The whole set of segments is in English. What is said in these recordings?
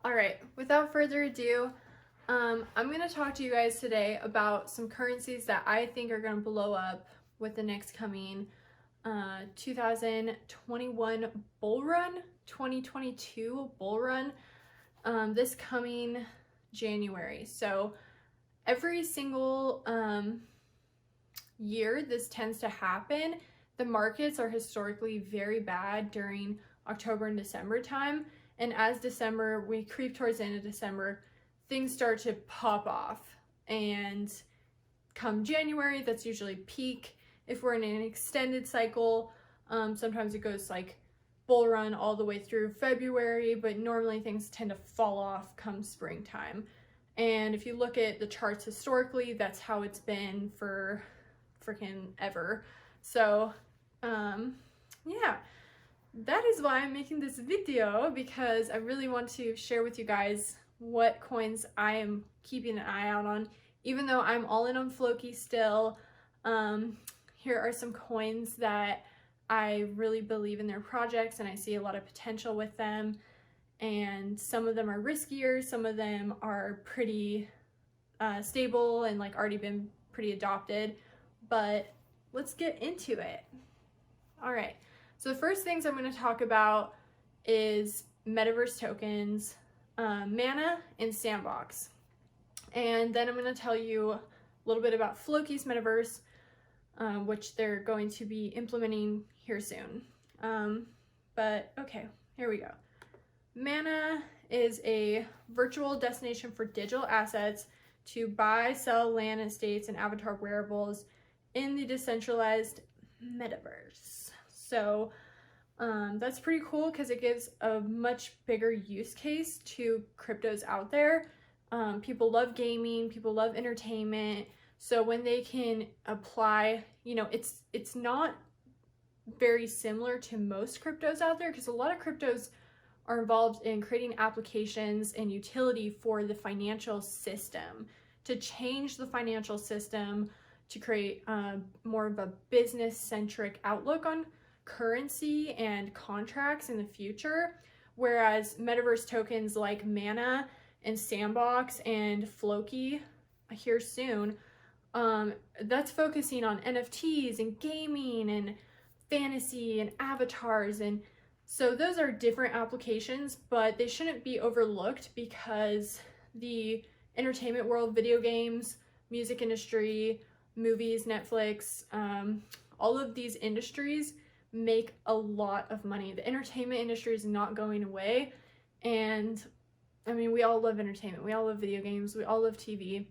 Alright, without further ado, I'm going to talk to you guys today about some currencies that I think are going to blow up with the next coming 2021 bull run, 2022 bull run, this coming January. So every single year this tends to happen. The markets are historically very bad during October and December time, and as we creep towards the end of December, things start to pop off, and come January, that's usually peak. If we're in an extended cycle, sometimes it goes like bull run all the way through February, but normally things tend to fall off come springtime. And if you look at the charts historically, that's how it's been for freaking ever. So yeah, that is why I'm making this video, because I really want to share with you guys what coins I am keeping an eye out on, even though I'm all in on Floki still. Here are some coins that I really believe in their projects and I see a lot of potential with them, and some of them are riskier, some of them are pretty stable and like already been pretty adopted, but let's get into it. All right, so the first things I'm going to talk about is metaverse tokens, Mana, and Sandbox. And then I'm going to tell you a little bit about Floki's metaverse, which they're going to be implementing here soon. But okay, here we go. Mana is a virtual destination for digital assets to buy, sell land, estates, and avatar wearables in the decentralized metaverse. So that's pretty cool because it gives a much bigger use case to cryptos out there. People love gaming, people love entertainment. So when they can apply, you know, it's not very similar to most cryptos out there, because a lot of cryptos are involved in creating applications and utility for the financial system, to change the financial system, to create more of a business-centric outlook on currency and contracts in the future. Whereas metaverse tokens like Mana and Sandbox and Floki here soon, that's focusing on NFTs and gaming and fantasy and avatars, and so those are different applications, but they shouldn't be overlooked because the entertainment world, video games, music industry, movies, Netflix, all of these industries make a lot of money. The entertainment industry is not going away, and I mean, we all love entertainment, we all love video games, we all love TV.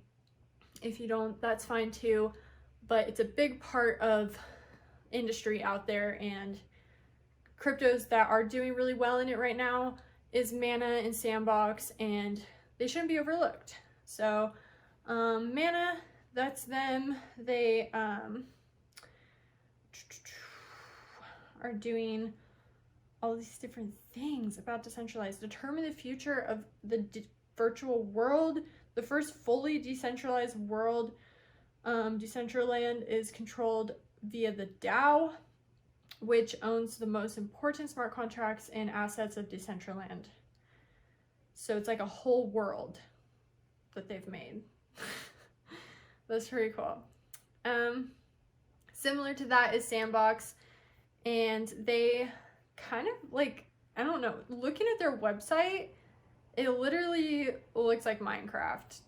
If you don't, that's fine too, but it's a big part of industry out there, and cryptos that are doing really well in it right now is Mana and Sandbox, and they shouldn't be overlooked. So Mana, that's them. They are doing all these different things about decentralized, determine the future of the virtual world, the first fully decentralized world. Decentraland is controlled via the DAO, which owns the most important smart contracts and assets of Decentraland. So it's like a whole world that they've made. That's pretty cool. Similar to that is Sandbox, and they kind of like, I don't know, looking at their website, it literally looks like Minecraft.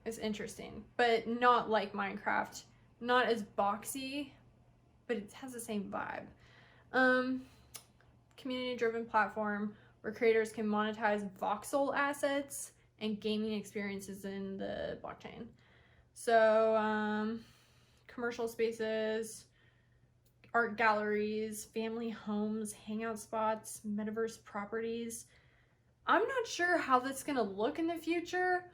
It's interesting, but not like Minecraft. Not as boxy, but it has the same vibe. Community-driven platform where creators can monetize voxel assets and gaming experiences in the blockchain. So, commercial spaces, art galleries, family homes, hangout spots, metaverse properties. I'm not sure how that's gonna look in the future.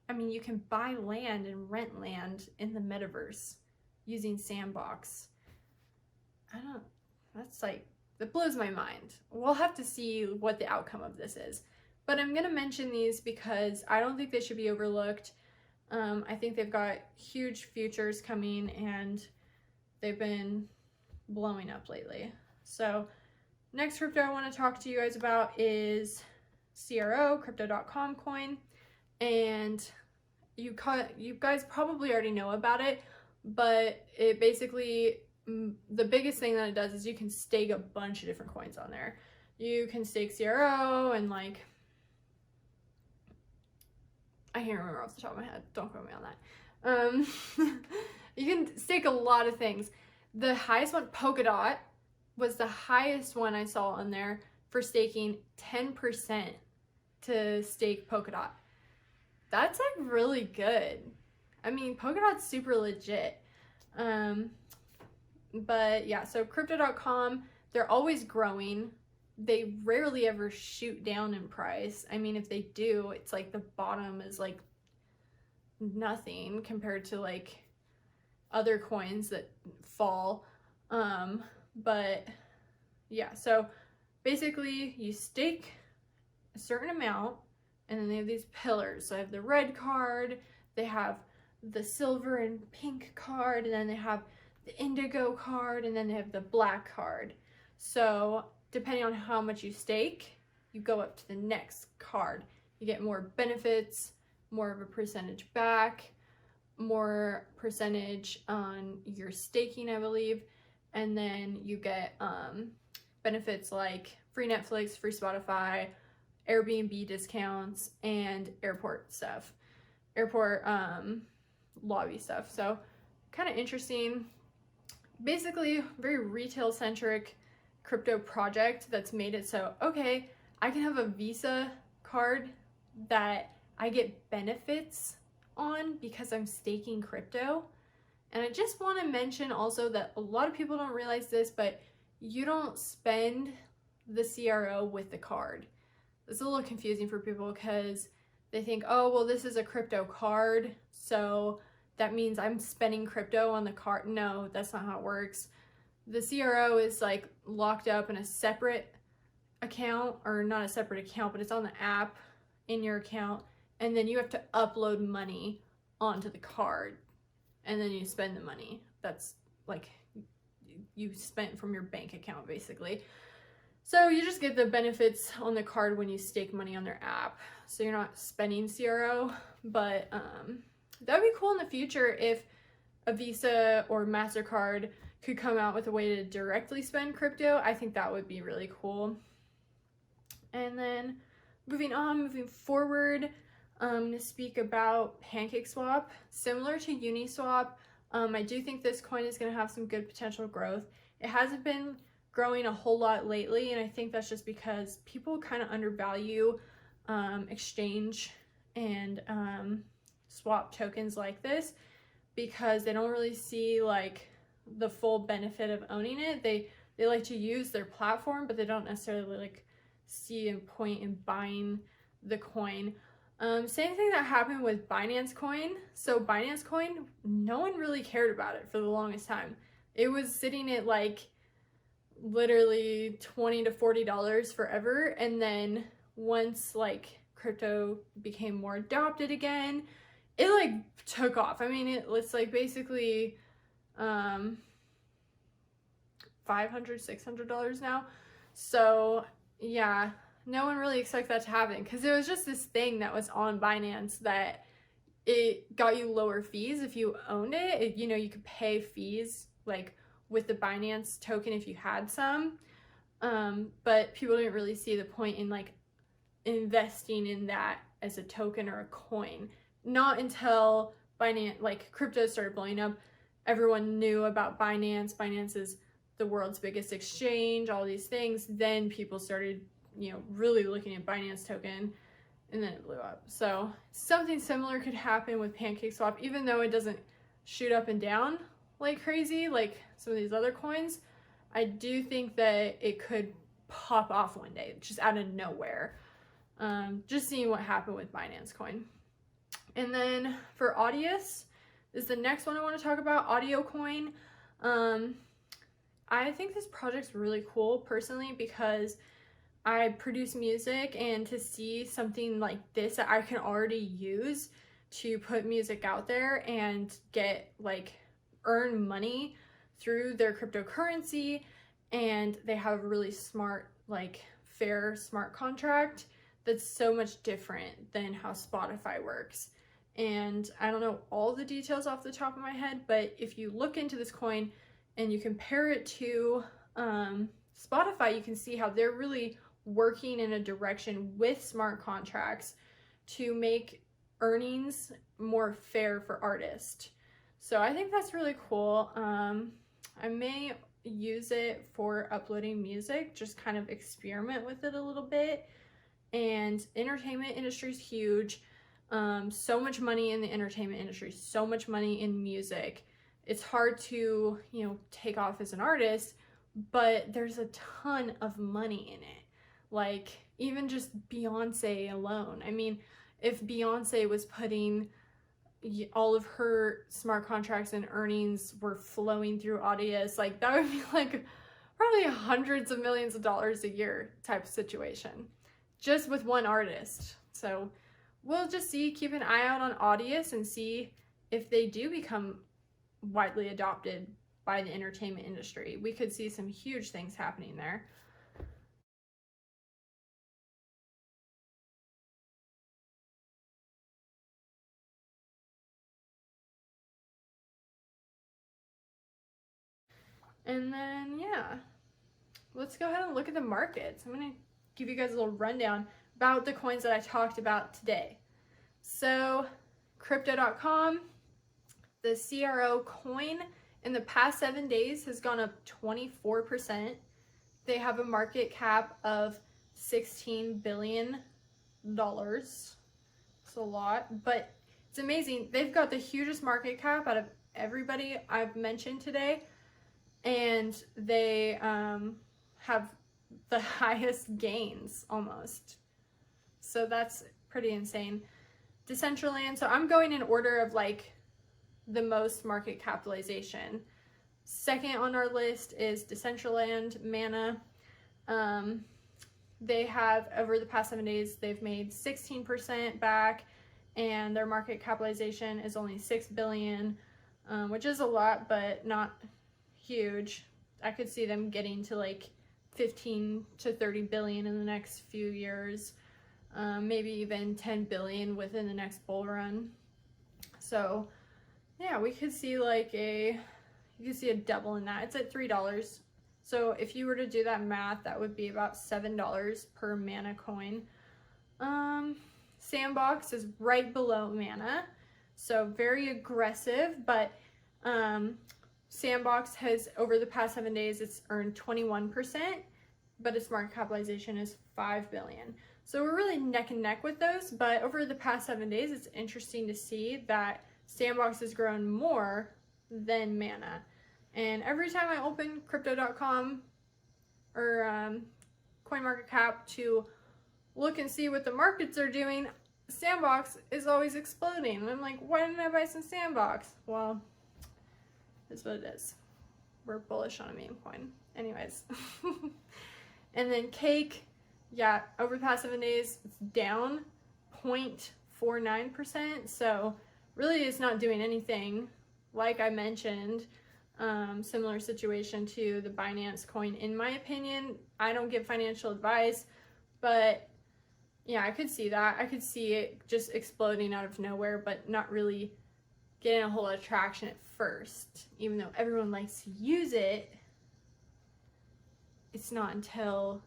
I mean, you can buy land and rent land in the metaverse using Sandbox. That blows my mind. We'll have to see what the outcome of this is. But I'm gonna mention these because I don't think they should be overlooked. I think they've got huge futures coming, and they've been blowing up lately. So next crypto I want to talk to you guys about is CRO, crypto.com coin. And you guys probably already know about it, but it basically, the biggest thing that it does is you can stake a bunch of different coins on there. You can stake CRO and like, I can't remember off the top of my head, don't quote me on that. You can stake a lot of things. The highest one, Polkadot, was the highest one I saw on there for staking 10% to stake Polkadot. That's like really good. I mean, Polkadot's super legit. But yeah, so crypto.com, they're always growing. They rarely ever shoot down in price. I mean, if they do, it's like the bottom is like nothing compared to like other coins that fall. But yeah, so basically you stake a certain amount, and then they have these pillars. So I have the red card, they have the silver and pink card, and then they have the indigo card, and then they have the black card. So depending on how much you stake, you go up to the next card. You get more benefits, more of a percentage back, more percentage on your staking, I believe. And then you get benefits like free Netflix, free Spotify, Airbnb discounts, and airport stuff, airport lobby stuff. So kind of interesting. Basically, very retail centric crypto project that's made it so, okay, I can have a Visa card that I get benefits on because I'm staking crypto. And I just want to mention also that a lot of people don't realize this, but you don't spend the CRO with the card. It's a little confusing for people because they think, oh, well, this is a crypto card, so that means I'm spending crypto on the card. No, that's not how it works. The CRO is like locked up in a separate account, or not a separate account, but it's on the app in your account, and then you have to upload money onto the card, and then you spend the money. That's like you spent from your bank account, basically. So you just get the benefits on the card when you stake money on their app. So you're not spending CRO, but that would be cool in the future if a Visa or MasterCard could come out with a way to directly spend crypto. I think that would be really cool. And then moving forward, to speak about PancakeSwap. Similar to Uniswap, I do think this coin is going to have some good potential growth. It hasn't been growing a whole lot lately, and I think that's just because people kind of undervalue exchange and swap tokens like this, because they don't really see like the full benefit of owning it. They like to use their platform, but they don't necessarily like see a point in buying the coin. Same thing that happened with Binance Coin. So Binance Coin, no one really cared about it for the longest time. It was sitting at like literally $20 to $40 forever, and then once like crypto became more adopted again, it like took off. I mean, it's like basically $500, $600 now. So yeah, no one really expected that to happen, because it was just this thing that was on Binance that it got you lower fees if you owned it. You know, you could pay fees like with the Binance token if you had some, but people didn't really see the point in like investing in that as a token or a coin. Not until Binance, like crypto started blowing up, everyone knew about Binance. Binance is the world's biggest exchange, all these things. Then people started, you know, really looking at Binance token, and then it blew up. So something similar could happen with PancakeSwap, even though it doesn't shoot up and down like crazy like some of these other coins. I do think that it could pop off one day, just out of nowhere. Just seeing what happened with Binance Coin. And then for Audius is the next one I want to talk about, Audio Coin. I think this project's really cool personally, because I produce music, and to see something like this that I can already use to put music out there and get like earn money through their cryptocurrency, and they have a really smart, like fair smart contract that's so much different than how Spotify works. And I don't know all the details off the top of my head, but if you look into this coin and you compare it to Spotify, you can see how they're really working in a direction with smart contracts to make earnings more fair for artists. So I think that's really cool. I may use it for uploading music, just kind of experiment with it a little bit. And entertainment industry is huge. So much money in the entertainment industry, so much money in music. It's hard to, take off as an artist, but there's a ton of money in it. Like, even just Beyonce alone. I mean, if Beyonce was putting all of her smart contracts and earnings were flowing through Audius, like that would be like probably hundreds of millions of dollars a year type of situation, just with one artist. So we'll just see, keep an eye out on Audius and see if they do become widely adopted by the entertainment industry. We could see some huge things happening there. And then, yeah, let's go ahead and look at the markets. I'm going to give you guys a little rundown about the coins that I talked about today. So, Crypto.com, the CRO coin in the past 7 days has gone up 24%. They have a market cap of $16 billion. It's a lot, but it's amazing. They've got the hugest market cap out of everybody I've mentioned today. And they have the highest gains almost. So that's pretty insane. Decentraland, so I'm going in order of like the most market capitalization. Second on our list is Decentraland, Mana. They have, over the past 7 days, they've made 16% back, and their market capitalization is only $6 billion, which is a lot, but not huge. I could see them getting to like 15 to 30 billion in the next few years, maybe even 10 billion within the next bull run. So yeah, we could see like you could see a double in that. It's at $3. So if you were to do that math, that would be about $7 per Mana coin. Sandbox is right below Mana, so very aggressive, but Sandbox has, over the past 7 days, it's earned 21%, but its market capitalization is $5 billion. So we're really neck and neck with those, but over the past 7 days, it's interesting to see that Sandbox has grown more than Mana. And every time I open Crypto.com or CoinMarketCap to look and see what the markets are doing, Sandbox is always exploding. And I'm like, why didn't I buy some Sandbox? Well, that's what it is. We're bullish on a meme coin. Anyways. And then Cake, yeah, over the past 7 days, it's down 0.49%. So really it's not doing anything. Like I mentioned, similar situation to the Binance coin. In my opinion, I don't give financial advice, but yeah, I could see that. I could see it just exploding out of nowhere, but not really getting a whole lot of traction at first. Even though everyone likes to use it, it's not until,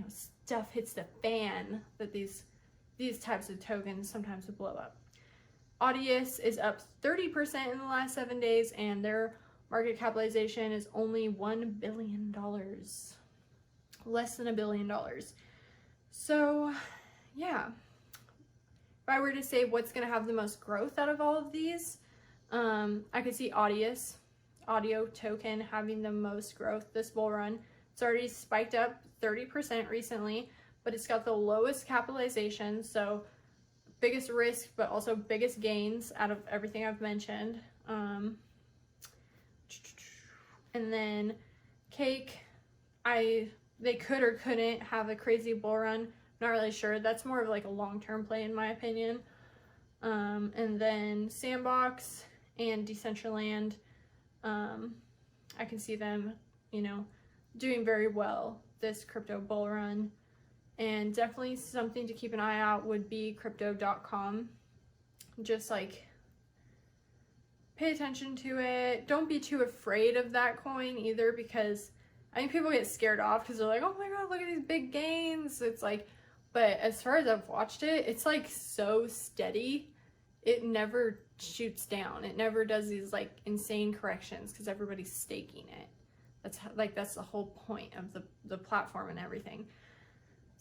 stuff hits the fan that these types of tokens sometimes will blow up. Audius is up 30% in the last 7 days, and their market capitalization is only $1 billion. Less than $1 billion. So, yeah. If I were to say what's going to have the most growth out of all of these, I could see Audius, audio token, having the most growth this bull run. It's already spiked up 30% recently, but it's got the lowest capitalization, so biggest risk, but also biggest gains out of everything I've mentioned. And then Cake, they could or couldn't have a crazy bull run. Not really sure. That's more of like a long-term play in my opinion. And then Sandbox and Decentraland, I I can see them, you know, doing very well this crypto bull run. And definitely something to keep an eye out would be crypto.com. Just like pay attention to it. Don't be too afraid of that coin either, because I think people get scared off because they're like, oh my god, look at these big gains. It's like, but as far as I've watched it, it's like so steady. It never shoots down. It never does these like insane corrections because everybody's staking it. That's the whole point of the platform and everything.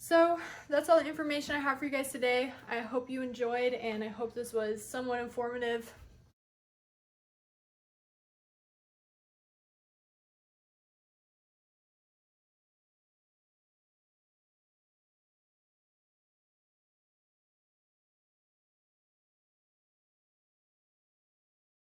So that's all the information I have for you guys today. I hope you enjoyed, and I hope this was somewhat informative